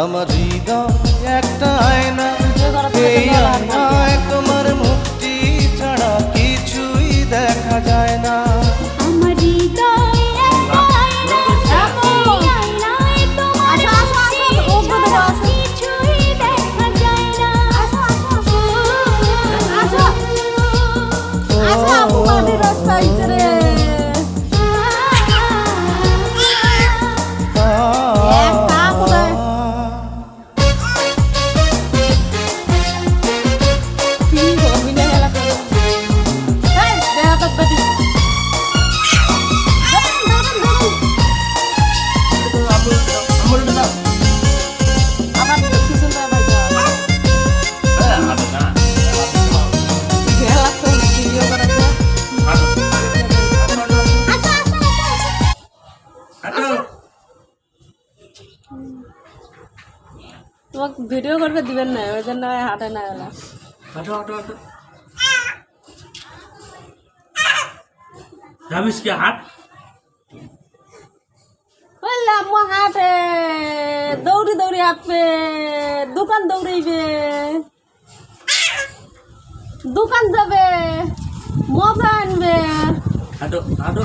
আমার হৃদয় একটা আয়না, এই আয়নায় তোমার মুক্তি ছাড়া কিছুই দেখা যায় না। আমার হৃদয় একটা আয়না, এই আয়নায় তোমার মুক্তি ছাড়া কিছুই দেখা যায় না। তোমাকে ভিডিও করবে দিবেন না, ওই জন্য হাঁটে না এলা। হাঁটো হাঁটো হাঁটো যাবিস কি হাট বললাম হাঁটে, দৌড়ি দৌড়ি হাঁটবে, দোকান দৌড়াইবে, দোকান যাবে, মজা আনবে। হাঁটো হাঁটো